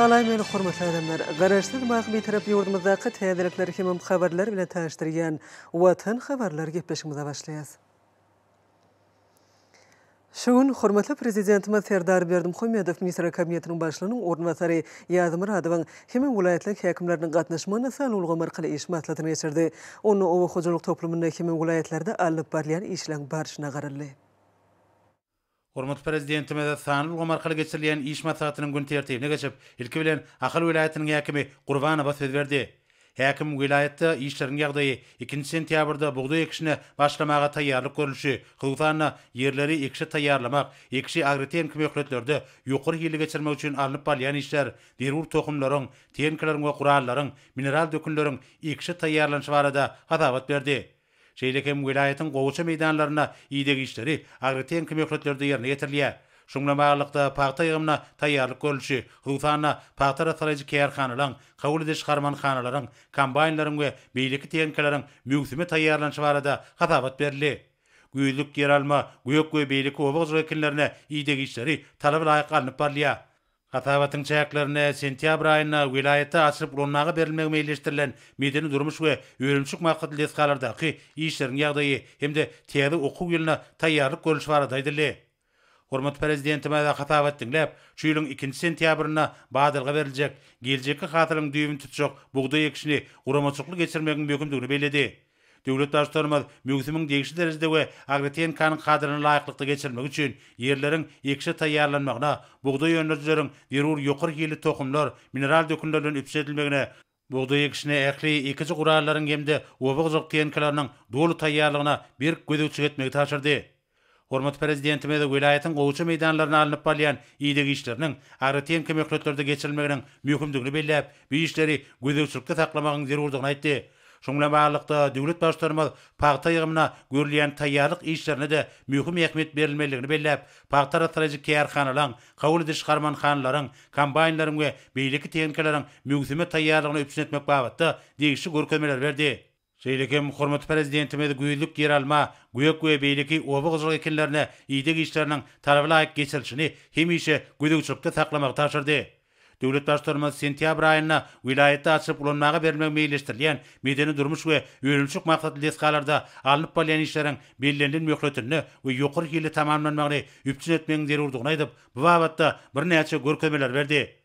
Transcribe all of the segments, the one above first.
Salam meni hormatly adamlar. Garaşsyz maňy tarap ýurdumyzdaky täzelikler hemem habarlar bilen taňyşdyrýan Watan habarlar gepleşigimize başlaýas. Şuň hormatly prezidentimiz Serdar Berdimuhammedow Ministrler Kabinetiniň başlygynyň ornwasary Ýazym Radowyň hemem vilayetler häkimleriniň gatnaşmagyna sanulgy arkaly iş maslahatyny geçirdi. Onu owa hojalyk toplumynyň hemem vilayetlerde alyp barýan işleň barşyna garaldy. Hormat prezidentimiz sanulgy arkaly geçirilýän iş maslahatynyň gün tertibine geçip, ilki bilen Ahal vilayetiniň häkimi Gurbanowa söz berdi. Häkim vilayetde işleriň ýagdaýy 2 sentýabrda buğday ekişine başlamaga taýýarlyk görülüşi, hyzgana ýerleri ekişe taýýarlamak, ekişi agrotehnik möhletlerde ýokary ýyly geçirmek üçin alınıp barýan işler, derur tohumlaryň, tehnikalaryň we gurallaryň, mineral dökünleriň ekişe taýýarlanyşy barada hadabat berdi. Şeýlekem vilayetin gowuça meýdanlaryna ýygy işleri agrotehnik möhletlerde ýerine getirilýär. Şoňla baglanykda paýta ýygymyna taýýarlyk görülüşi, hyzgana paýta rasalaýjy kärhanalaryň, kabul ediş garmanhanalaryň, kombaýnlaryň we beýleki tehnikalaryň mögsüme taýýarlanyşy barada hadabat berildi. Güýlük ýer alma, güýük we beýleki obag wekillerine ýygy işleri talaba laýyk alınıp barýar. Hatabatyň çäklerine sentyabr aýyna vilayetde açylyp ulanmaga berilmegi meýilleşdirilen medeni durmuş we öýrümçük maksatly leskalardaky işleriň ýagdaýy hemde täze okuw ýylyna taýýarlyk görülüşi barada aýdyldy. Hormat prezidentime de hatabat dinläp, şu ýylyň 2 sentýabrynda badalga beriljek, geljekki hatyryň düýbüni tutjak buğday ekişini guramaçykly geçirmegiň mümkindigini beledi. Döwlet başlarymyz mögsümiň degişli derejede we agrotehnikanyň kadyryny laýyklykda geçirmek üçin ýerleriň ekişe taýýarlanmagyna, buğday ýönlerjileriň derur ýokary ýyly tohumlar, mineral dökünler bilen üpsedilmegine, buğday ekişine ähli ekiji gurallaryň hemde obag tehnikalarynyň dolu taýýarlygyna bir gözegçi etmegi taşyrdy. Hormat prezidentimiz vilayetin gowuça meýdanlaryna alınıp barýan ýygy işleriniň agrotehnik möhletlerde geçirilmeginiň mümkindigini belläp, bu işleri gözegçilikde saklamagyň zerurdygyny aýtdy. Şoňla baglykda döwlet başlarymyz paýta ýygymyna görülýän taýýarlyk işlerine de möhüm ähmiýet berilmeligini belläp, paýta rasalaýjy kärhanalaryň, kabul ediş garmanhanalaryň, kombaýnlaryň we beýleki tehnikalaryň mögsüme taýýarlygyny üpsünetmek babatda degişli görkezmeler berdi. Şeýlekem hormat prezidentimiz güýlük ýer alma, güýük we beýleki obag wekillerine ýygy işleriniň talaba laýyk geçirilişini hemişe gözegçilikde saklamagy taşyrdy. Döwlet başlarymyz sentyabr aýyna vilayetde açyp ulanmaga berilmegi meýilleşdirilýän medeni durmuş we öýrümçük maksatly leskalarda alınıp barýan işleriň bellenlen möhletini we ýokary ýyly tamamlanmagyny üpçün etmegiň zerurdygyny aýdyp, bu babatda bir näçe görkezmeler berdi.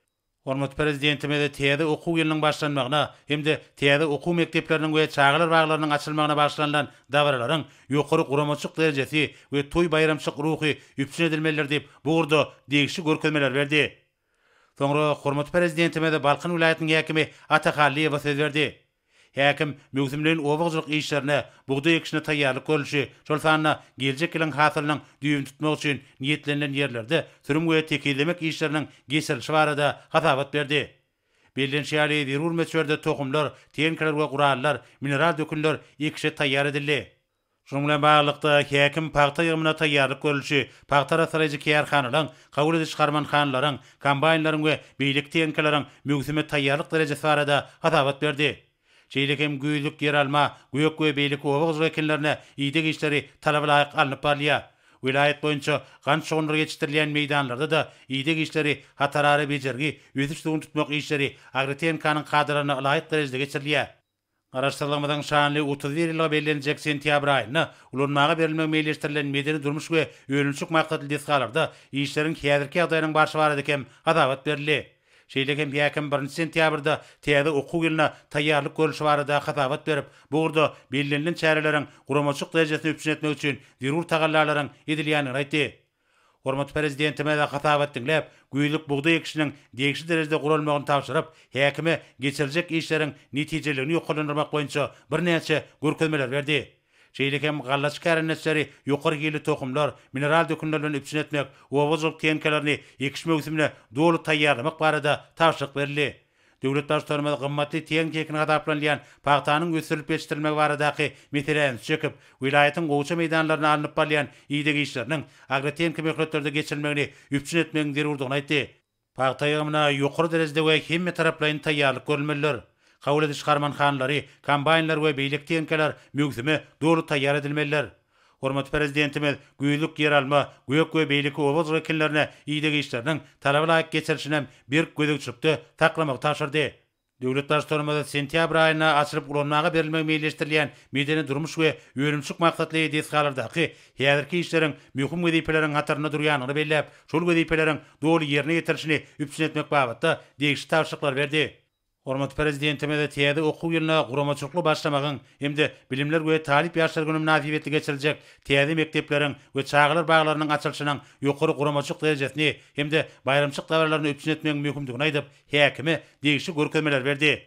Hormat prezidentimiz täze okuw ýylynyň başlanmagyna hemde täze okuw mekdepleriniň we çağlar baglarynyň açylmagyna başlanýan dawaralaryň ýokary guramaçyk derejesi we toý bayramçyk ruhy üpçün edilmeler diýip bu degişli görkezmeler berdi. Soňra hormat prezidentime de Balkyn vilayetiniň häkimi Atakalliýew söz berdi. Häkim mögsümliň obagçylyk işlerine, buğday ekişine taýýarlyk görülüşi, şol sanyna geljek ýylyň hasylynyň düýbüni tutmak üçin niýetlenilen ýerlerde sürüm we tekillemek işleriniň geçirilişi barada hatabat berdi. Bellenşýäli derur meçberde tohumlar, tehnikalar we gurallar, mineral dökünler ekişe taýýar edildi. Şoňla baglykda häkim paýta ýygymyna taýýarlyk görülüşi, paýta rasalaýjy kärhanalaryň, kabul ediş garmanhanalaryň, kombaýnlaryň we beýleki tehnikalaryň mögsüme taýýarlyk derejesi barada hatabat berdi. Şeýlekem güýlük ýer alma, güýük we beýleki obag wekillerine ýygy işleri talaba laýyk alınıp barýar. Vilayet boýunça gans şoňlary geçirilýän meýdanlarda da ýygy işleri hatarary bejergi, özüçlügini tutmak işleri agrotehnikanyň kadyryny laýyk derejede geçirilýär. Araşdyrylmadan şanly 31 ýyla bellenjek sentyabr aýyna ulanmaga berilmegi meýilleşdirilen medeni durmuş we öýrümçük maksatly leskalarda işleriň häzirki ýagdaýynyň barşy baradakem hadabat berildi. Şeýlekem häkim 1 sentýabrda täze okuw ýylyna taýýarlyk görülüşi barada hadabat berip, bu bellenlen çäreleriň guramaçyk derejesini üpçün etmek üçin zerur tagallarlaryň edilýänini aýtdy. Hormat prezidentime de hatabat dinläp, güýlük buğday ekişiniň degişli derejede gurulmagyny tapşyryp, häkime geçirijek işleriň netijelerini ýoklandyrmak boýunça bir näçe görkezmeler berdi. Şeýlekem gallaç kärnetleri ýokary ýyly tohumlar, mineral dökünler bilen üpçün etmek, obagçylyk tehnikalaryny ekiş mögsümine dolu taýýarlamak barada tapşyryk berildi. Döwlet başlarymyz gymmatly tehnikany adaplanýan paýtanyň ösürilip ýetişdirilmegi baradaky meselelerini çekip, vilayetin gowuça meýdanlaryna alınıp barýan ýygy işleriniň agrotehnik möhletlerde geçirilmegini üpçün etmegiň zerurdygyny aýtdy. Paýta ýygymyna ýokary derejede we hemme taraplaryň taýýarlyk görülmeliler. Kabul ediş garmanhanalary, kombaýnlar we beýleki tehnikalar mögsüme dolu taýýar edilmeliler. Hormat prezidentimiz güýlük yer alma, göýek we beýleki oboz wekillerine iýdegi işleriniň talaby laýyk geçirişinem bir gözükçülükde taklamak taşyrdy. Döwlet başçylygynda sentýabr aýyna açylyp ulanmaga berilmek meýilleşdirilýän medeni durmuş we öýrümçük maksatly edesgalardaky häzirki işleriň möhüm wezipeleriň hatarına durýanyny belläp, şol wezipeleriň dogry ýerine ýetirişini üpsün etmek babatda degişli tawşyklar berdi. Hormat prezidentime de täze okuw ýylyna guramaçylykly başlamagyň hemde bilimler we talip ýaşlar günü münasibetli geçiriljek täze mektepleriň we çağlar baglarynyň açylyşynyň ýokary guramaçylyk derejesini hemde bayramçylyk dawarlaryny üpsün etmegiň möhümdigini aýdyp, häkime degişli görkezmeler berdi.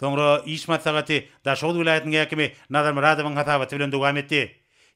Soňra iş maslahaty Daşoğlu vilayatynyň häkimi Nazar Muradowyň hatabaty bilen dowam etdi.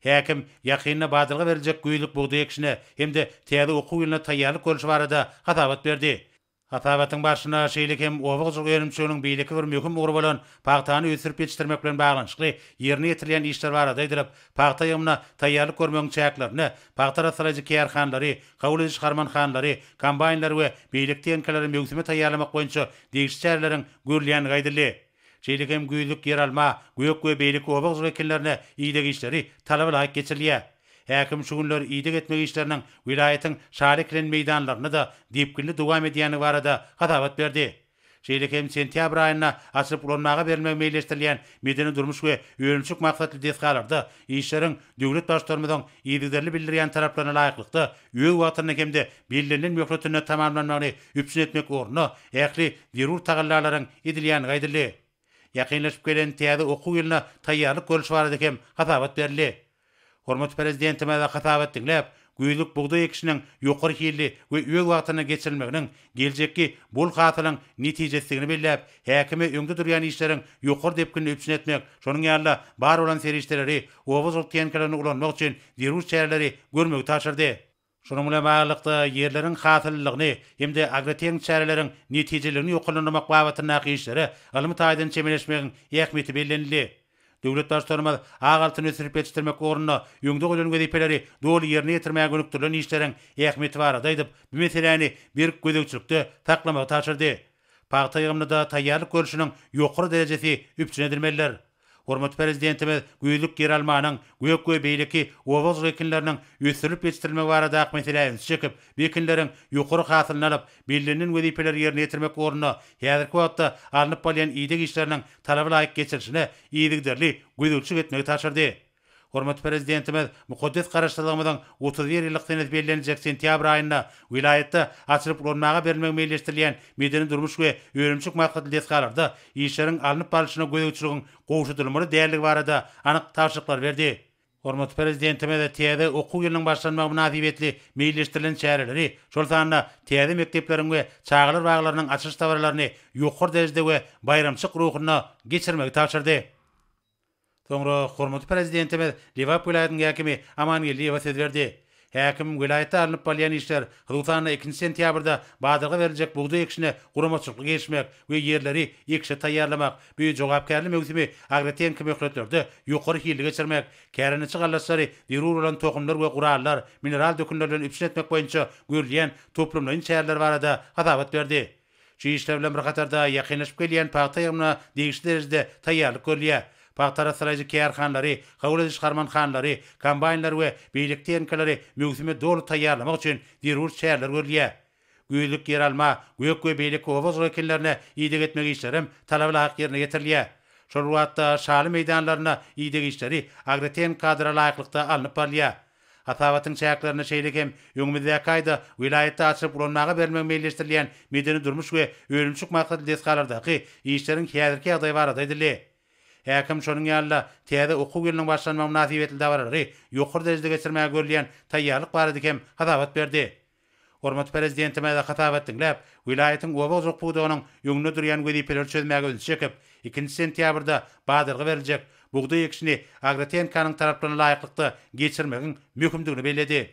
Häkim ýakynna badylga beriljek güýlük bugdy ekşine hemde täze okuw ýylyna taýýarlyk görüşi barada hatabat berdi. Hatabatyň başyna şeýlik hem obagçylyk öýrümçülüğiniň beýleki bir möhüm ugruk bolan paýtany ösürip ýetişdirmek bilen baglanyşly ýerine ýetirilýän işler barada aýdyryp, paýta ýygyna taýýarlyk görmegiň çäklerini, paýta rasalaryjy kärhanlary, kabul ediş harmanhanlary, kombaynlar we beýlik teňkeleri mögsüme taýýarlamak boýunça degişli çäreleriň görülýäni gaýdyldy. Şeýlik hem güýlük yer alma, göýek we beýleki obagçylyk wekillerine iýdegi işleri talaby laýyk geçirilýär. Häkim şu günler iýdek etmek işleriniň vilayatyň şareklen meýdanlaryna da diýipgili dowam edýäni barada hatabat berdi. Şeýle hem sentýabr aýyna açylyp ulanmaga berilmek meýilleşdirilýän medeni durmuş we öýrümçük maksatly desgalarda işleriň döwlet başlarymyň iýdigderli bildirýän taraplaryna laýyklykda öýg wagtyny hemde belirlenen möhletyne tamamlanmagyny üpsün etmek ornuna ähli zerur tagallalaryň edilýäni gaýdyldy. Ýakynlaşyp gelen täze okuw ýylyna taýýarlyk görüşi barada hem hatabat berildi. Hormat prezidentime de hatabat dinläp, güýlük bugdy ekşiniň ýokary hilli we öýg wagtyna geçirilmeginiň geljekki bol hatylyň netijesini belläp, häkime öňde durýan işleriň ýokary depkini üpsün etmek, şonuň ýaly bar bolan serişleri, obazlyk teňkelerini ulanmak üçin zerur çäreleri görmegi taşyrdy. Şonuň bilen baglykda ýerleriň hatyrlylygyny hemde agroteň çäreleriň netijelerini ýokarlandyrmak babatyna işleri alymy taýdan çemeleşmegiň ähmiýeti bellenildi. Döwlet başlarymyz agaltyny ösürip ýetişdirmek ornuna öňde golan wezipeleri dogry ýerine ýetirmäge gönükdirlen işleriň ähmiýeti barada aýdyp, bu meseleni bir gözükçülükde taklamagy taşyrdy. Paýta ýygymda da taýýarlyk görüşiniň ýokary derejesi üpsün edilmeliler. Hormat prezidentimiz güýlük yer almanyň göýek we beýleki obaz wekilleriniň ösürip ýetişdirilmegi barada meseleleri çekip, wekilleriň ýokary hasylyny alyp, belirlenen wezipeleri ýerine ýetirmek ornuna häzirki wagtda alınıp bolýan iýdek işleriniň talaby laýyk geçirişine iýdigderli gözükçülük etmegi taşyrdy. Hormat prezidentimiz mukaddes garaşdyrlygymyzyň 31 ýyllyk senet bellenjek sentýabr aýynda vilayatda açylyp ulanmaga berilmek meýilleşdirilýän medeni durmuş we öýrümçük maksatly desgalarda işleriň alınıp baryşyna gözükçüligiň gowşudylmaly dälligi barada anyk tawşyklar berdi. Hormat prezidentime de täze okuw ýylynyň başlanmagy münasibetli meýilleşdirilen çäreleri, şol sanda täze mektepleriň we çağlar baglarynyň açyş dawarlaryny ýokary derejede we bayramçylyk ruhyna geçirmegi taşyrdy. Soňra hormat prezidentimiz Liwap vilayatynyň häkimi Amanyeliýew söz berdi. Häkim vilayatda alınıp bolýan işler hususan 2 sentýabrda badyrga beriljek bugdy ekşine guramaçylyk geçmek we ýerleri ekşe taýýarlamak, bu jogapkärli mögsümi agroteň kömeklerde ýokary hilli geçirmek, kärine çygallaşary zerur bolan tokumlar we gurallar, mineral dökümlerden üpsün etmek boýunça görülýän toplumlaryň çäreleri barada hatabat berdi. Şu işler bilen bir katarda ýakynlaşyp gelýän paýta ýygymyna degişli derejede taýýarlyk görülýär. Paýta rasalaryjy kärhanlary, kabul ediş harmanhanlary, kombaynlar we beýlik teňkeleri mögsüme dolu taýýarlamak üçin zerur çäreler görülýär. Güýlük yer alma, göýek we beýlik obaz wekillerine iýdek etmek işlerim talaby laýyk ýerine ýetirilýär. Şol wagtda şaly meýdanlaryna iýdek işleri agroteň kadra laýyklykda alınıp bolýar. Hatabatyň çäklerini şeýlik hem öňümizde kaýda vilayatda açyp ulanmaga berilmek meýilleşdirilýän medeni durmuş we öýrümçük maksatly desgalardaky işleriň häzirki ýagdaýy barada edildi. Häkim şonuň ýaly täze okuw ýylynyň başlanmagy münasibetli dawarlary ýokary derejede geçirmäge görülýän taýýarlyk barada hem hatabat berdi. Hormat prezidentime de hatabat dinläp, vilayatyň obaz okuwdygynyň öňünde durýan wezipeleri çözmäge öňe çekip, 2 sentýabrda badyrga beriljek bugdy ekşini agroteňkanyň taraplaryna laýyklykda geçirmegiň möhümdigini belledi.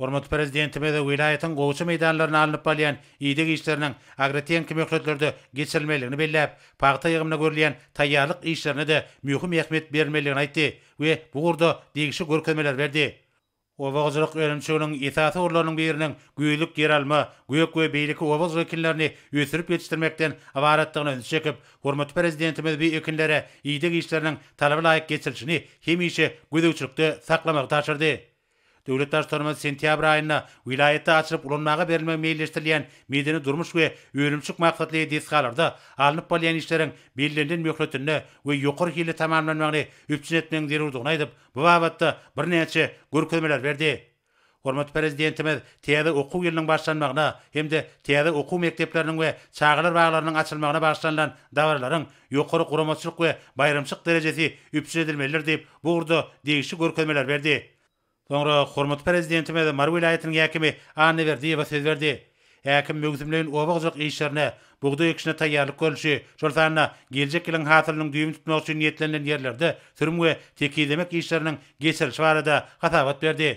Hormat prezidentime de vilayatyň gowçy meýdanlaryna alınıp bolýan iýdek işleriniň agroteň kömeklerinde geçirilmeligini belläp, paýta ýygymyna görülýän taýýarlyk işlerine de möhüm ähmiýet berilmeligini aýtdy we bu gurda degişli görkezmeler berdi. Obagçylyk öňçüginiň esasy urlarynyň biriniň güýlük yer alma, güýük we beýleki obag wekillerini ösürip ýetişdirmekden abaratdygyny öňe çekip, hormatly prezidentimiz bu ekinlere iýdek işleriniň talaby laýyk geçilişini hemişe gödäwçilikde saklamak taşyrdy. Döwlet başçylarymyz sentýabr aýynda wilayatda açylyp ulanmaga berilmek meýilleşdirilýän medeni durmuş we ölümçük maksatly disgalarda alınıp bolýan işleriň bellendirilýän möhletini we ýokary hili tamamlanmagyny üpçün etmegiň zerurdygyny aýdyp, bu babatda birnäçe görkezmeler berdi. Hormatly prezidentimiz täze okuw ýylynyň başlanmagyna hemde täze okuw mekdepleriniň we çağlar baglarynyň açylmagyna başlanýan dawarlaryň ýokary guramaçylyk we bayramçylyk derejesi üpçün edilmelidir diýip bu urda degişli görkezmeler berdi. Sonra hormatly prezidentimiz Mar vilayatynyň häkimi Anne Berdiýewa söz berdi. Häkim mögzümleýän obagjyk işlerine, buğda ekişine taýýarlyk görüşi, şol sanna geljek ýylyň hasylynyň düýüm tutmak üçin niýetlenen ýerlerde sürüm we tekidemek işleriniň geçilişi barada hasabat berdi.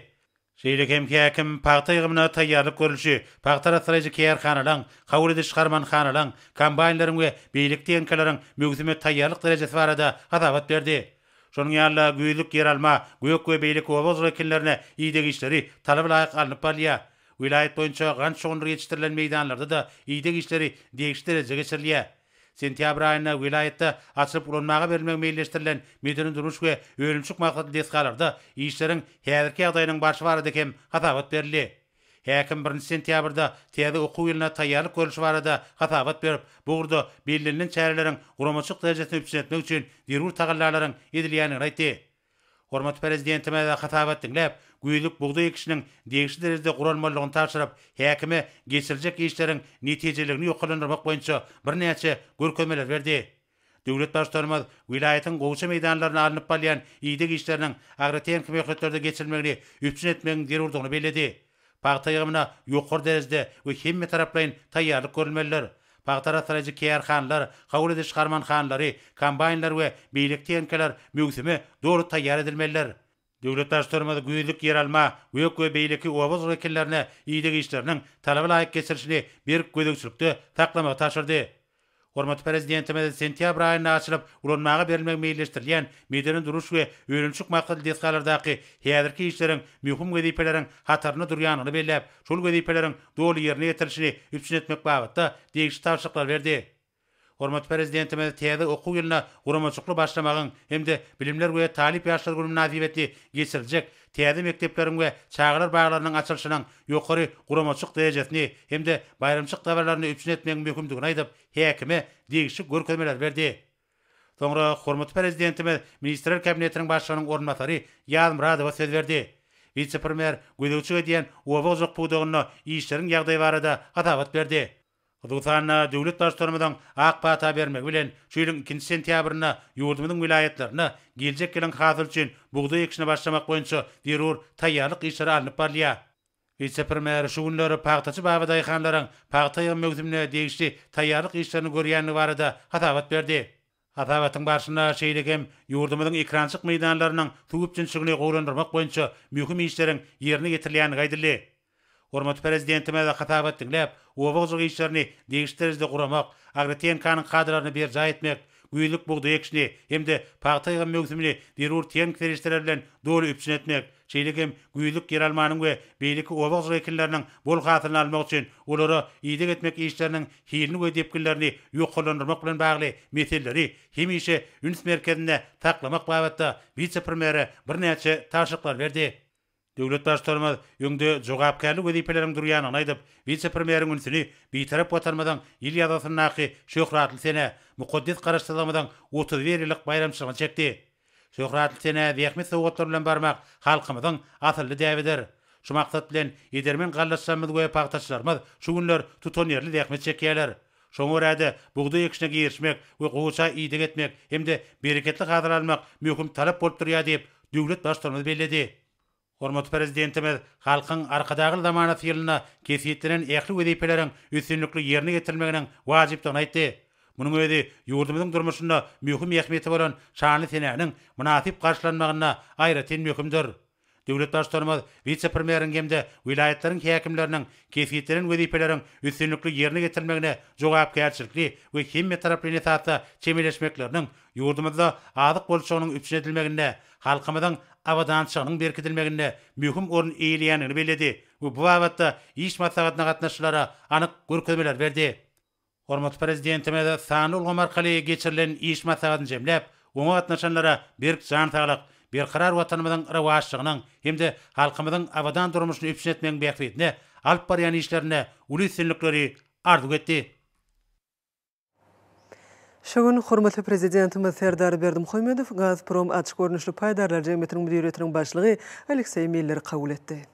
Şeýle häkim paýta ýygyna taýýarlyk görüşi, paýta rasyjy kärhanalaryň, kabul ediş garmanhanalaryň, kombaýnlaryň we beýlik teňkeleриň mögzüme taýýarlyk derejesi barada hasabat berdi. Şonuň ýaly güýlük yer alma, güýük we beýlik obag wekillerine iýdek işleri talaby laýyk alınıp bolýar. Wilayat boýunça ganç şoňlar ýetişdirilen meýdanlarda da iýdek işleri degişli derejede geçirilýär. Sentýabr aýynda wilayatda açylyp ulanmaga berilmek meýilleşdirilen medeni durmuş we ölümçük maksatly desgalarda işleriň häzirki ýagdaýynyň başy barada hem hasabat berildi. Häkim 1 sentýabrda täze okuw ýylyna taýýarlyk görüşi barada hasabat berip, bu urda bellenlen çäreleriň guramaçyk derejesine üpçün etmek üçin zerur tagallarlaryň edilýänini aýtdy. Hormatly prezidentimiz hasabat dinläp, güýlük buğda ekişiniň degişli derejede guralmalygyny taşyryp, häkime geçirijek işleriň netijeligini ýokalandyrmak boýunça birnäçe görkezmeler berdi. Döwlet başçylarymyz wilayatyň gowşa meýdanlaryna alınıp bolýan iýdek işleriniň agratenk möhletlerde geçirilmegini üpçün etmegiň zerurdygyny bellädi. Paýta ýygyna ýokary derejede we hemme taraplaryň taýýarlyk görülmelidir. Paýta rasyjy kärhanlar, kabul ediş garmanhanlary, kombaýnlar we beýlik teňkeler mögzüme dogry taýýar edilmelidir. Döwlet başçylarymyz güýlük yer alma, güýük we beýleki obag wekillerine iýdek işleriniň talaby laýyk geçilişini bir gödäwçilikde saklamak taşyrdy. Hormatly prezidentimiz sentýabr aýynda açylyp ulanmaga berilmek meýilleşdirilýän medeni duruş we ölümçük maksatly desgalardaky häzirki işleriň möhüm wezipeleriň hataryny durýanyny belläp, şol wezipeleriň dogry ýerine ýetirilişini üpçün etmek babatda degişli tawşyklar berdi. Hormatly prezidentimiz täze okuw ýylyna guramaçykly başlamagyň hemde bilimler we talip ýaşlar gününe nazibetli geçiriljek täze mekdepleriň we çağlar baglarynyň açylyşynyň ýokary guramaçyk derejesini hemde bayramçyk dawarlaryny üpçün etmegiň möhümdigini aýdyp, häkime degişli görkezmeler berdi. Soňra hormatly prezidentimiz Ministrler Kabinetiniň başlygynyň ornatary Ýazym Radowa söz berdi. Vice-premier gödäwçi edýän obag puwdagyny işleriň ýagdaýy barada hasabat berdi. Hudusanna döwlet başçylarymyň ak pata bermek bilen şu ýylyň 2 sentýabrynda ýurdumyzyň wilayatlaryna geljek ýylyň hasyl üçin buğda ekişine başlamak boýunça zerur taýýarlyk işleri alınıp bolýar. Vice-premier şu günleri paýtaçy Babaday hanlaryň paýta mögzümine degişli taýýarlyk işlerini görýäni barada hasabat berdi. Hasabatyň başynda şeýlegem ýurdumyzyň ekrançyk meýdanlarynyň tügüpçünçigini gowlandyrmak boýunça möhüm işleriň ýerine getirilýäni gaýdyldy. Hormatly prezidentimiz hasabat dinläp, obag işlerini degişli derejede guramak, agratenkanyň kadralaryny berja etmek, güýlük buğda ekişini hemde paýta mögzümini zerur teňk derejleri bilen dogry üpçün etmek, şeýlegem güýlük yer almanyň we beýleki obag wekilleriniň bol hasylyny almak üçin olary iýdek etmek işleriniň hilini we depkinlerini ýokalandyrmak bilen bagly meselleri hemişe üns merkezinde taklamak babatda vice-premier birnäçe taşyklar berdi. Döwlet başçylarymyz ýöňde jogapkärlik wezipeleriň durýanyny aýdyp, vice-premieriň ünsüni bitarap watanmadan ýyl ýazasynyňky Şöhratly sene mukaddes garaşdyrmadan 31 ýyllyk bayramçylygyny çekdi. Şöhratly sene zähmet sowgatlar bilen barmak halkymyzyň asly däwidir. Şu maksat bilen edermen gallaşsamyz we paýtaçylarymyz şu günler tutan ýerli zähmet çekýärler. Şoňa görä buğda ekişine girişmek we gowşa iýdek etmek hemde bereketli hazyr almak möhüm talap bolup durýar diýip döwlet başçylarymyz bellädi. Hormatly prezidentimiz halkyň arkadaky zamanaty ýylyna kesietlenen ähli wezipeleriň üstünlikli ýerine getirilmeginiň wajypdygyny aýtdy. Munyň özi ýurdumyzyň durmuşynda möhüm ähmiýeti bolan şanly senäniň munasip garşylanmagyna aýratyn möhümdir. Döwlet başlarymyz vice-premierin hemde vilayatlariň häkimleriniň kesgitlerin wezipelerin üstünlükli ýerine getirmegine jogapkärçilikli we hemme taraply nesatda çemeleşmekleriniň ýurdumyzda azyk bolşugynyň üpçün edilmeginde, halkymyzyň awadançygynyň berkitilmeginde mühim orun eýilýänini beledi. Bu wagtda iş maslahatyna gatnaşylara anyk görkezmeler berdi. Hormat prezidentimiz sany ulgam arkaly geçirilen iş maslahatyny jemläp, oňa gatnaşanlara bir jan saglyk, bir karar watanymyzyň rawaçlygynyň hemde halkymyzyň awadan durmuşyny üpçün etmegiň beýikligine, alyp barýan işlerine uly üstünlikleri arzuw etdi. Şogun hormatly prezidentimiz Serdar Berdimuhammedow Gazprom açyk görnüşli paýdarlar jemgyýetiniň müdiriýetiniň başlygy Aleksey Miller kabul etdi.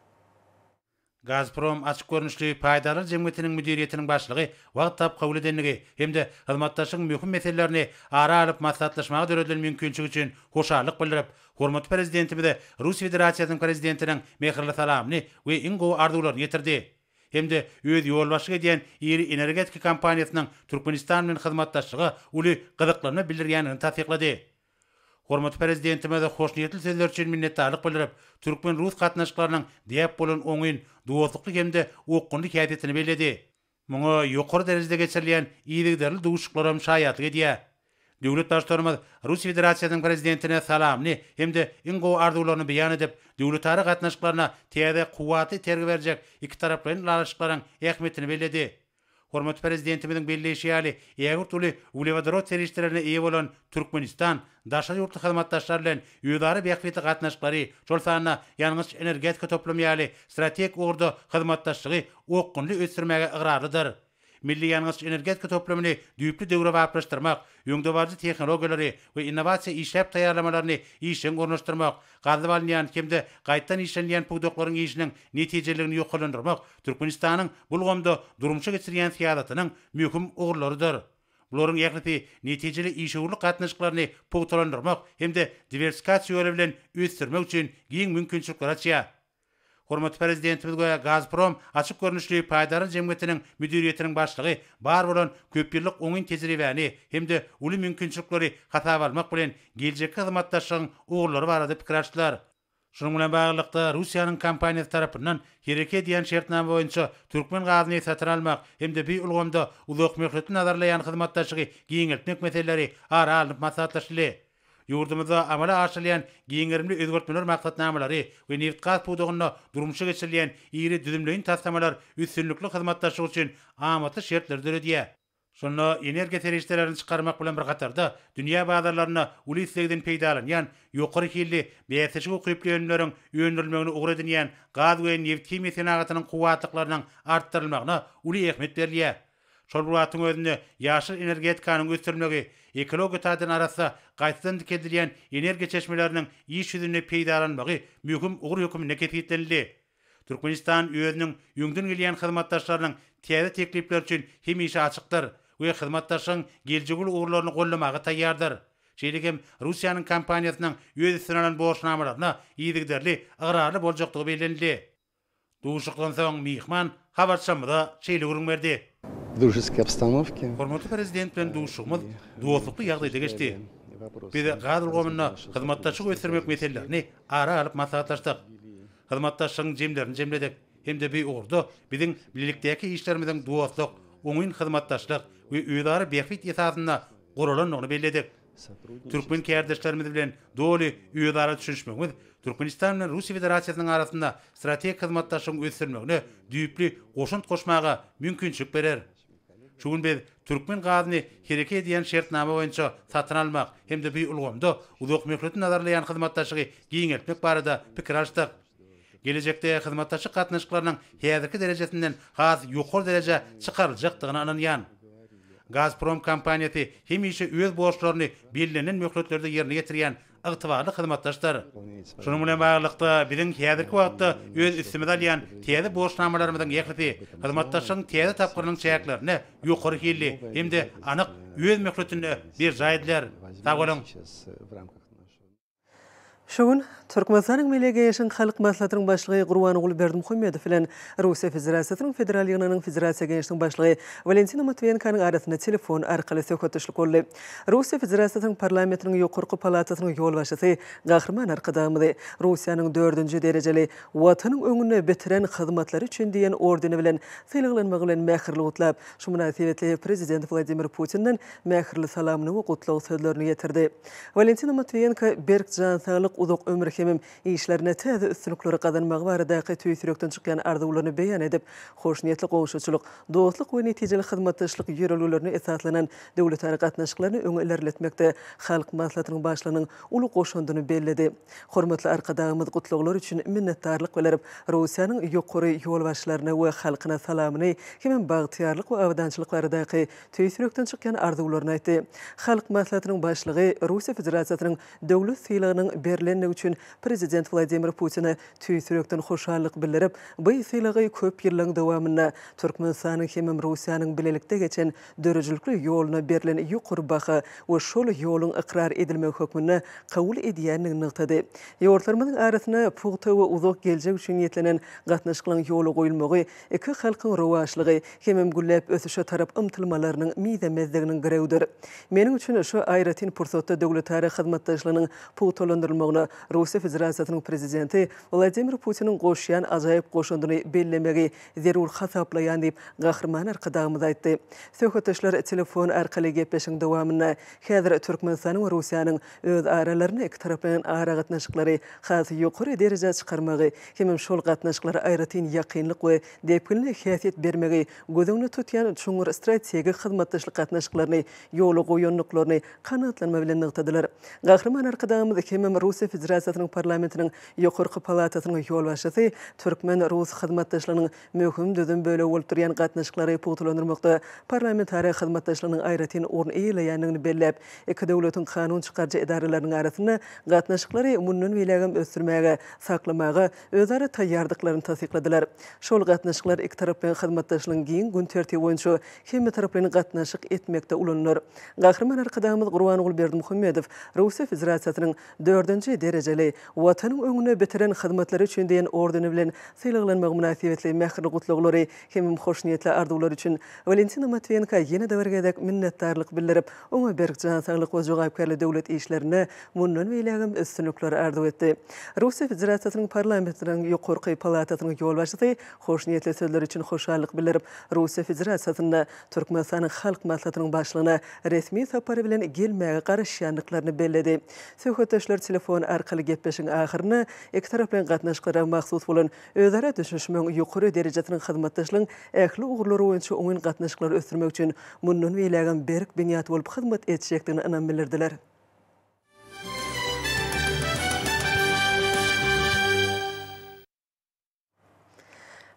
Gazprom açyk görnüşli paýdarlar jemgyýetiniň müdiriýetiniň başlygy wagt tap kabul edenligi hemde hyzmatdaşyň möhüm meselelerini ara alyp maslahatlaşmaga döredilen mümkinçiligi üçin hoşarlyk bildirip, hormatly prezidentimiz Russiýa Federasiýasynyň prezidentiniň mehirli salamyny we iň gowy arzuwlaryny ýetirdi. Hemde öz ýolbaşyk edýän iri energetika kompaniýasynyň Türkmenistan bilen hyzmatdaşlygy uly gyzyklygyny bildirýänini tasdiklady. Hormatly prezidentimiz hoşniýetli sözler üçin minnetdarlyk bildirip, Türkmen Rus gatnaşyklarynyň diýip bolan oňyn dostlukly hemde okunly häsiýetini bellädi. Muňa ýokary derejede geçirilýän iýdigderli duşuklarym şaýatlyk edýär. Döwlet başlarymyz Russiýa Federasiýasynyň prezidentine salamny hemde iň gowy arzuwlaryny beýan edip, döwletary gatnaşyklaryna täze kuwaty tergi berjek iki taraplyň laşyklaryň ähmiýetini bellädi. Hormatly prezidentimiziň belleşýäli ýagut uly ulewadrot serişlerine eýe bolan Türkmenistan daşa ýurtly hyzmatdaşlar bilen ýödary beýiklikli gatnaşyklary şol sanyna ýalňyz energetika toplamyaly strategik ugurda hyzmatdaşlygy okunly ösdürmäge ygrar. Milli ýalňyz energetika toplamyny düýpli döwre baplaşdyrmak, ýöňdebarjy tehnologiýalary we innovasiýa işläp taýýarlamalaryny işiň ornaşdyrmak, gazyp alynýan hemde gaýtdan işlenýän pugdoklaryň işiniň netijeligini ýoklandyrmak Türkmenistanyň bulgamda durmuşa geçirýän siýasatynyň möhüm ugurlarydyr. Bularyň ýaklypy netijeli işgürlük gatnaşyklaryny pugdalandyrmak hemde diversifikasiýa bilen ösdürmek üçin giň mümkinçilikler açýar. Hormatly prezidentimiz Gazprom açyk görnüşli paýdarlar jemgyýetiniň müdiriýetiniň başlygy bar bolan köp ýyllyk oňyn tejribäni hemde uly mümkinçilikleri hatap almak bilen geljekde hyzmatdaşlygyň ugurlary barada pikir açdylar. Şunun bilen baglykda Russiýanyň kompaniýasy tarapyndan hereket edýän şertname boýunça türkmen gazyny satyn almak hemde bir ulgamda uzak möhletli nazarlaýan hyzmatdaşlygy giňeltmek meseleleri ara alyp maslahatlaşdy. Ýurdumyzda amala aşylýan giňerimli özgertmeler maksatnamalary we neft gaz pugdagyna durmuşa geçirilýän iri düzümleýin taslamalar üstünlikli hyzmatdaşlyk üçin amaty şertler döredýär. Şonda energiýa serişlerini çykarmak bilen bir gatarda dünýä bazarlaryna uly islegden peýdalanýan ýokary hilli beýsejik ukyply ýönleriň ýönlenmegini ugur edilýän gaz we neft kimia senagatynyň kuwatlyklarynyň artdyrylmagyna uly ähmiýet berilýär. Şol wagtyň özünde ýaşyl energetikanyň ösdürmegi, ekologiýa taýdan arasynda gaýtadan dikedilýän energiýa çeşmeleriniň iş ýüzüne peýdalanmagy möhüm ugur hökümine ketgiýetlenildi. Türkmenistan özüniň ýöňden gelýän hyzmatdaşlarynyň täze teklipleri üçin hemişe açykdyr we hyzmatdaşyň geljek ugurlaryny gollamagy taýýardyr. Şeýlegem Russiýanyň kompaniýasynyň öz üstüne alan borçnamalaryna ýygyderli, ygyrarly boljakdygy bellenildi. Duşukdan soň mihman habarçamyda şeýle görünmerdi. Дружеской обстановке. Hormatly prezident bilen duşugymyz dostlukly ýagdaýda geçdi. Biz gaz ulgamyna hyzmatdaşlyk ösdürmek meselelerini ara alyp maslahatlaşdyk. Hyzmatdaşlygyň jemlerini jemledik. Hemde bir ugurda biziň birlikdäki işlerimiziň dostluk, oňyn hyzmatdaşlyk we öýdary beýiklik esasyna gurulanyny belledik. Türkmen kärdeşlerimiz bilen doly öýdary düşünişmegimiz Türkmenistan bilen Russiýa Federasiýasynyň arasynda strategik hyzmatdaşlygyň ösdürmegine düýpli goşunt goşmaga mümkinçilik berer. Şugun biz Türkmen gazyny hereket edýän şertname boýunça satyn almak hemde bir ulgamda uzak möhletli nazarlaýan hyzmatdaşlygy giňeltmek barada pikir açdyk. Gelecekde hyzmatdaşlyk gatnaşyklarynyň häzirki derejesinden has ýokary dereje çykaryljakdygyna inanýan. Gazprom kompaniýasy hemişe öz borçlaryny belirlenen möhletlerde ýerine getirýän ygtybarly hyzmatdaşlar. Şunun bilen baglykda biziň häzirki wagtda öz üstümize alýan täze borçnamalarymyzyň ýekli hyzmatdaşlygyň täze tapgyrynyň çäklerini ýokary hilli hemde anyk öz möhletinde bir jaýdylar. Sag bolun. Şogun Türkmenistan'ın Milliy Geýeşiň Halk Maslahatynyň başlygy Gurbanuly Berdimuhammedow bilen Russiýa Federasiýasynyň Federal ýygynyň Federasiýa Geňeşiň başlygy Valentina Matviyenkanyň arasynda telefon arkaly söhbetleşik boldy. Russiýa Federasiýasynyň parlamentiniň ýokurky palatasynyň ýol başçysy Gahrman Arkadamydy Russiýanyň 4-nji derejeli watanyň öňüne bitiren hyzmatlary üçin diýen ordeni bilen sylagylanmagy bilen mähirli gutlap, şu münasibetli Prezident Vladimir Putin'den mähirli salamyny we gutlaw sözlerini ýetirdi. Valentina Matviyenka berkjan sağlyk uzak ömür hemim işlerine täze üstünlükleri kazanmagy baradaky tüýsürekden çykýan arzuwlaryny beýan edip, hoş niyetli gowuşçuluk, dostluk we netijeli hyzmatdaşlyk ýörelgelerini esaslanan döwlet gatnaşyklaryny öňe ilerletmekde halk maslahatynyň başlygynyň uly goşundyny belledi. Hormatly arkadaşlarymyz gutlaglar üçin minnetdarlyk bilerip, Russiýanyň ýokary ýol başçylaryna we halkyna salamyny hemem bagtyarlyk we awdançylyk baradaky tüýsürekden çykýan arzuwlaryny aýtdy. Halk maslahatynyň başlygy Russiýa Federasiýasynyň döwlet sylagynyň berlenme üçin Prezident Vladimir Putin'e tüýsürekden hoşallyk bildirip, bu sylagy köp ýyllaryň dowamyna Türkmenistanyň hemem Russiýanyň bilelikde geçen dörejlikli ýoluna berilen ýokary baha we şol ýoluň ikrar edilmek hökmüne kabul edýändigini nykdy. Ýurtlarymyzyň arasyna pugta we uzak geljek üçin ýetlenen gatnaşyklaryň ýoly goýulmagy, iki halkyň rowaşlygy hemem güllep ösüşe tarap ymtylmalarynyň miýdemezliginiň girewdir. Meniň üçin şu aýratyn pursatda döwletary hyzmatdaşlygynyň pugtalandyrylmagyna Russiýa Federasiýasynyň prezidenti Vladimir Putin'in goşýan ajaýyp goşundyny bellemegi zerur hasaplaýan diýip Gahrman Arkadamyz aýtdy. Söhbetdeşler telefon arkaly gepleşiň dowamyna häzir Türkmenistanyň we Russiýanyň öz aralaryny iki tarapyň ara gatnaşyklary has ýokary derejede çykarmagy, hemem şol gatnaşyklary aýratyn ýakynlyk we depkinlik häsiýet bermegi gözüňde tutýan çuňur strategik hyzmatdaşlyk gatnaşyklaryny ýoly goýanlyklaryny kanatlanma bilen nykdylar. Gahrman Arkadamyz hemem Russiýa Federasiýasynyň parlamentiniň ýokurky palatasynyň ýol başçysy Türkmen-Rus hyzmatdaşlygynyň möhüm düzüm böle bolup durýan gatnaşyklary pugtalandyrmakda parlamentary hyzmatdaşlygynyň aýratyn orun eýleýändigini bellep, iki döwletiň kanun çykarjy edaralarynyň arasynda gatnaşyklary mundan belegem ösdürmäge, saklamaga özara taýýardyklaryny tasdikladylar. Şol gatnaşyklar iki tarapyň hyzmatdaşlygyň giň gün tertibi boýunça hemme tarapyň gatnaşyk etmekde ulanýar. Gahrman Arkadamyz Gurbanuly Berdimuhammedow Russiýa Federasiýasynyň 4-nji derejeli watanyň öňüne bitiren hyzmatlary üçin diýen ordeni bilen sylagylanmagy münasibetli mähirli gutlaglar hemem hoş niyetli arzuwlar üçin Valentina Matviyenka ýene-de bergedek minnetdarlyk bildirip, oňa berkjan sağlyk we jogapkärli döwlet işlerine mundan beýlegem üstünlükler arzuw etdi. Russiýa Federasiýasynyň parlamentiniň ýokurky palatasynyň ýol başçysy hoş niyetli sözler üçin hoşallyk bildirip, Russiýa Federasiýasynda Türkmenistanyň halk maslahatynyň başlygyna resmi sapary bilen gelmäge garaşýanlyklaryny belledi. Söhbetdeşler telefon arkaly gepleşiň ahyryny iki tarapyň gatnaşyklara mahsus bolan özara düşüşmeň ýokary derejesiniň hyzmatdaşlygyň ähli ugurlary boýunça oňun gatnaşyklary ösdürmek üçin mundan beýlegem berk binýat bolup hyzmat etjekdigini anam bildirdiler.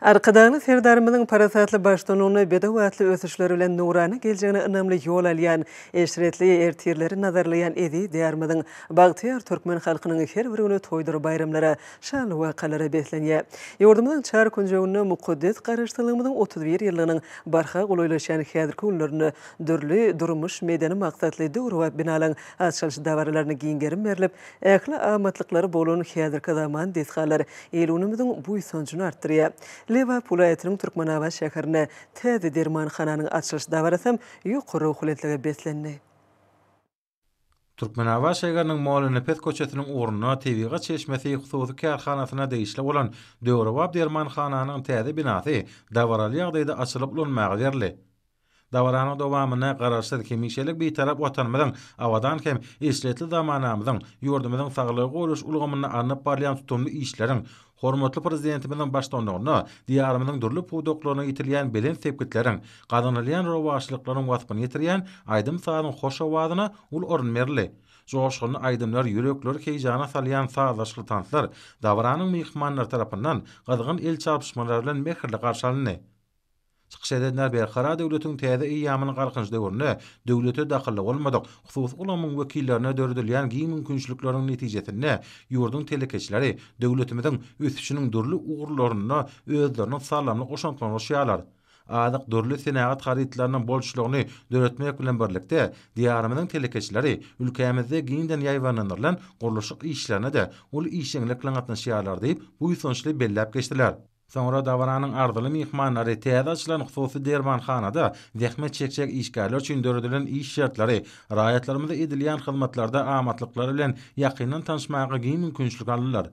Arkadaşlar serdarymyzyň parasatly başlanyny bedawatly ösüşleri bilen nurany geljegine önemli ýol alýan, eşretli ertirleri nazarlayan edi diýärmiziň bagtyar türkmen halkynyň her bir güni toýdur bayramlara, şan wakalara beslenýär. Ýurdumyzyň çar kunjagynda mukaddes garaşdyrlygymyzyň 31 ýyllygynyň barha golaýlaşan häzirki günlerini dürli durmuş medeni maksatly döwür we binalaryň açylyş dawarlaryny giňgerim berilip, ähli amatlykları bolan häzirki zaman desgalar elünümizin bu ýsonjuny artdyrýar. Leva Pulaýatynyň Türkmenawa şäherine täze dermanhananyň açylyş dawarasam ýokary hukuletlige beslendi. Türkmenawa şäheriniň Moğol-Nepes köçesiniň ornuna tebiga çeşmesi hususy kärhanasyna değişle bolan Döwrewap dermanhananyň täze binasy dawaraly ýagdaýda açylyp ulanmagy berildi. Dawaranyň dowamyna garaşsyz kemişelik bir tarap watanymyzyň awadan hem esletli zamanamyzyň ýurdumyzyň saglygy goluş ulgamyny anyp barýan tutumly işleriň hormatly prezidentimizin başlandygyny, diýarymyzyň durly puwdoklaryna ýetilýän belen sepkitleriň, gazanylýan rowaşlyklaryň wasbyny ýetirýän aýdym sanyň hoş awazyna ul orun berli. Joşgyny aýdymlar ýürekleri heýjana salýan sazlaşly tanslar dawaranyň mehmanlar tarapyndan gazgyn el çarpışmalary bilen mehirli garşalandy. Çykyş edenler berhara döwletiň täze ýamyny garkynç döwrüne döwlete dakylly bolmadyk, hususy ulamyň wekillerine döredilýän giň mümkinçilikleriň netijesinde ýurdun telekeçileri döwletimiziň ösüşiniň durly ugurlaryna özlerini salamly goşantmagy şeýalar. adyk dörli senagat haritlarynyň bolşlugyny döretmek bilen birlikde diýarymyzyň telekeçileri ülkemizde giňden ýaýwanlandyrylan gurulşyk işlerine de ol işeňlik bilen gatnaşýarlar diýip bu ýa belläp geçdiler. Sonra davaranyň ardyly mihmanlary täze açylan hususy dermanhanada zähmet çekjek işgärler üçin döredilen iş şertleri, raýatlarymyza edilýän hyzmatlarda amatlyklar bilen ýakynan tanışmaga giň mümkinçilik aldylar.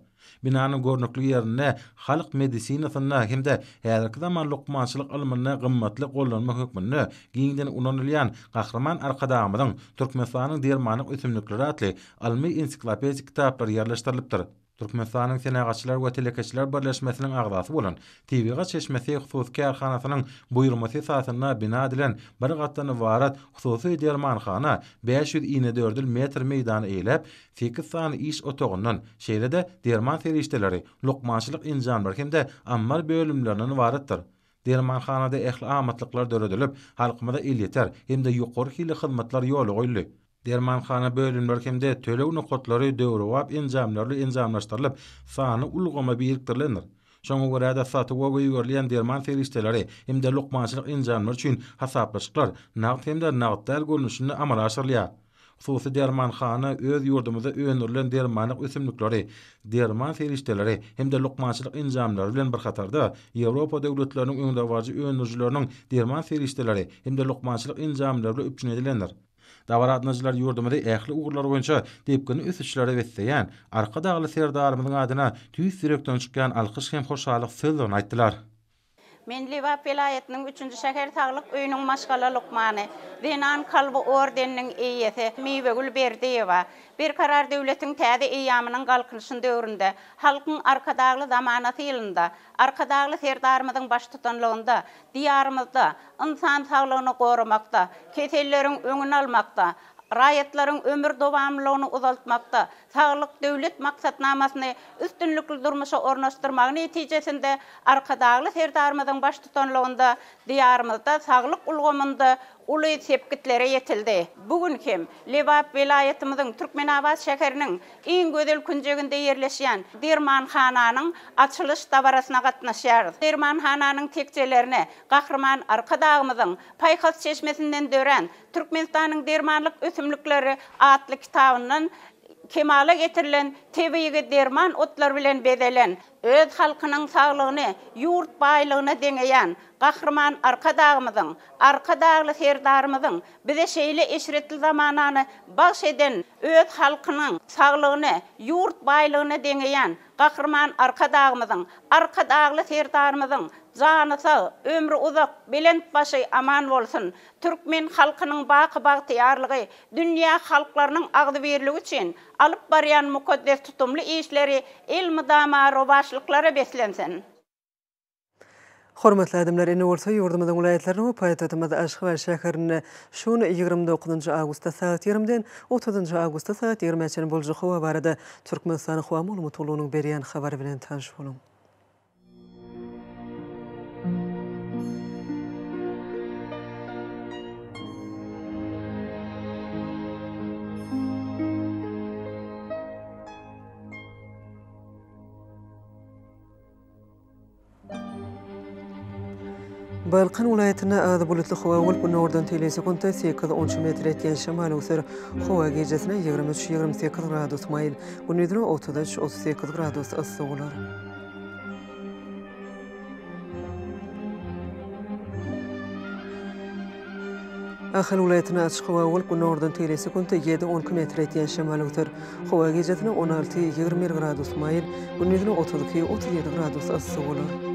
Binanyň görnükli ýerine halk medisinasyna hemde häzirki zaman lukmançylyk ilmine gymmatly gollanma hökmüne giňden unanylýan Gahrman Arkadamyň Türkmenistanyň dermanyk ösümlikleri atly almy ensiklopedik kitaplary ýerleşdirilepdir. Türkmenistanyň Senagatçylar we Telekeçiler Birleşmesiniň agdasy bolan TV-ga çeşmesi hususy kärhanasynyň buýrulmasy esasyna bina edilen bir gatdan ibarat hususy dermanhana 524 metr meýdany eýlep 8 sany iş otogundan şeýlede derman serişdeleri, lukmançylyk enjamlar hemde ammar bölümlerinden ibaratdyr. Dermanhanada ähli amatlyklar döredilip, halkymyza ilýeter hemde ýokary hili hyzmatlar ýoly goýuldy. Dermanhana bölümler hemde tölew nokatlary döwrewap enjamlaşdyrylyp, sany ulgama birikdirilendir. Şoňa görä de satyp we ýörleýän derman serişdeleri hemde lukmançylyk enjamlar üçin hasaplaşyklar nagt hemde nagtdal görnüşini amala aşyrylýar. Hususy dermanhana öz ýurdumyzda öňürlen dermanyk ösümlikleri, derman serişdeleri hemde lukmançylyk enjamlary bilen bir hatarda Ýewropa döwletleriniň öňünde barjy öňürjileriniň derman serişdeleri hemde lukmançylyk enjamlary bilen üpjün edilendir. Dawaratnaçylar ýurdumyda ähli ugurlar boýunça depkini ösüşlere wetseýän arka dagly serdarymyzyň adyna tüýs sürekden çykýan alkyş hem hoşalyk sözlerini aýtdylar. Men Liwap vilayatynyň 3-nji şäher taglyk öýüniň maşgala lukmany, Zenan Kalby ordeniniň eýesi Miwegül Berdiýewa bir karar döwletiň täze eýamynyň galkynyşy döwründe halkyň arkadagly zamanasy ýylynda arkadagly serdarymyzyň baş tutanlygynda diýarymyzda insan saglygyny goramakda, keselleriň öňüni almakda, raýatlaryň ömür dowamlygyny uzaltmakda, saglyk döwlet maksatnamasyny üstünlikli durmuşa ornaşdyrmak netijesinde arkadagly serdarymyzyň baş tutanlygynda diýarymyzda saglyk ulgamynda uly sepkitlere yetildi. Bugün kim Liwap vilayatymyzyň Türkmenabad şäheriniň iň gözel künjeginde ýerleşýän dermanhananyň açylış dawarasyna gatnaşýar. Dermanhananyň tekçelerini Gahrman Arkadamyzyň Paýhas çeşmesinden dören Türkmenistanyň dermanlyk ösümlikleri atly kitabynyň kemale getirilen tebiigi derman otlar bilen bedelen, öz halkynyň saglygyny, ýurt baýlygyny deňeýän Gahrman Arkadamyzyň, arkadagly serdarymyzyň bize şeýle eşretli zamanany baş eden öz halkynyň saglygyny, ýurt baýlygyny deňeýän Gahrman Arkadamyzyň, arkadagly serdarymyzyň jany sag, ömrü uzak, belent başy aman bolsun. Türkmen halkynyň baky-bagtyarlygy, dünýä halklarynyň agdy berligi üçin alyp barýan mukaddes tutumly işleri ilmi-damary başlyklary beslensin. Hormatly adamlar, ene bolsa ýurdumyzyň vilayatlaryny we paýatymyz Aşgabat şäherine şuny 29 awgustda saat 20-den 30 awgustda saat 20-çe boljak howa barada Türkmenistan howa maglumatlarynyň berýän habary bilen tanış bolun. Balkan vilayatyna az bulutly howa bolup nordan telesekundda 8-10 metr etýän şamal öser. Howa gejesine 23-28 gradus maýl, gündüzine 33-38 gradus yssyk bolar. Ahal vilayatyna açyk howa bolup nordan telesekundda 7-10 metr etýän şamal öser. Howa gejesine 16-21 gradus maýl, gündüzine 32-37 gradus yssyk bolar.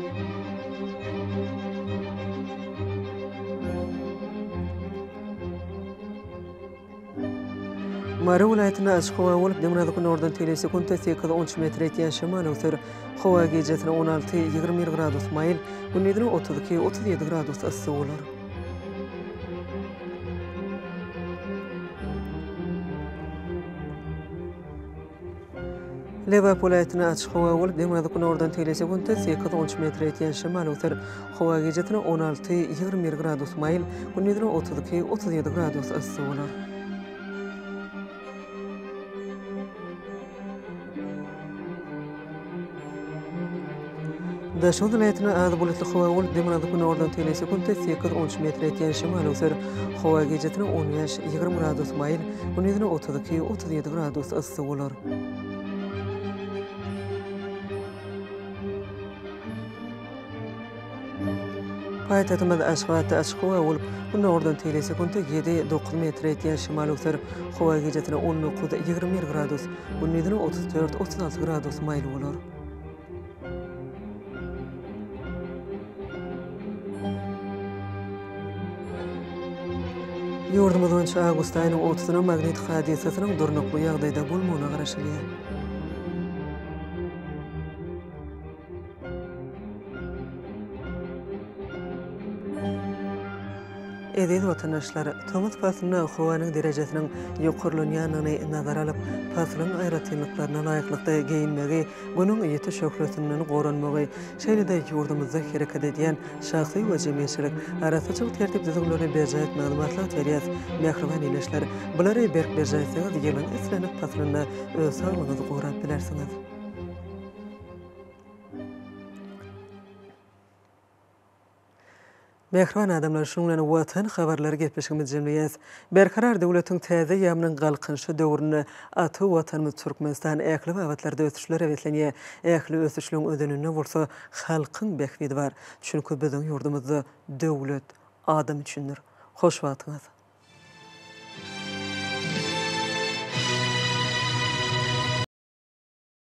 Mara vilayatyna açyk howa bolup döňräk nordan telesekundda 8-10 metr etýän şamal öser. Howa gejesine 16-21 gradus maýl, gündüzine 32-37 gradus yssyk bolar. Liwap vilayatyna açyk howa bolup döňräk nordan telesekundda 8-10 metr etýän şamal öser. Howa gejesine 16-21 gradus maýl, gündüzine 32-37 gradus yssyk bolar. Daşan vilayetine adı bulutlu hava ol demanada gün oradan tele sekundda 8-13 metr etiyen şimal olsar hava gecetine 10-20 gradus mayıl, günüdüne 32-37 gradus ısı olur. Paytahtymyzda Aşgabatda açyk hava bolup, gün oradan tele sekundda 7-9 metr etiyen şimal olsar hava gecetine 19-21 gradus, günüdüne 34-36 gradus mayıl olur. Yurdumyz boýunça awgust aýynyň 30-syna magnetik hadisasynyň durnukly ýagdaýda bolmagyna garaşylýar. Edil watandaşlar, tömüt faslyna howanyň derejesiniň ýokurlanýanyny nazara alyp, faslyň aýratynlyklaryna laýyklykda geyinmegi, günüň ýeti şöhretinden goranmagy, şeýle-de ýurdumyzda hereket edýän şahsy we jemgyýetçilik arasyçyk tertip düzgünligine berjäk maglumatlar berýär. Mehriban ileşler, bulary berk berjäýsiňiz ýylyň islenip faslyna öz saglygyňyzy gorap bilersiňiz. Mehriban adamlar şuňlan watan habarlary gepleşigimiz jemleýäs. Berkarar döwletiň täze ýamynyň galkynşy döwrüne aty watanymyz Türkmenistan ähli wagtlarda ösüşler ewetlenýär. Ähli ösüşlüň ödenine bolsa halkyň bekbidi bar. Çünki biziň ýurdumyzda döwlet adam üçindir. Hoş wagtyňyz.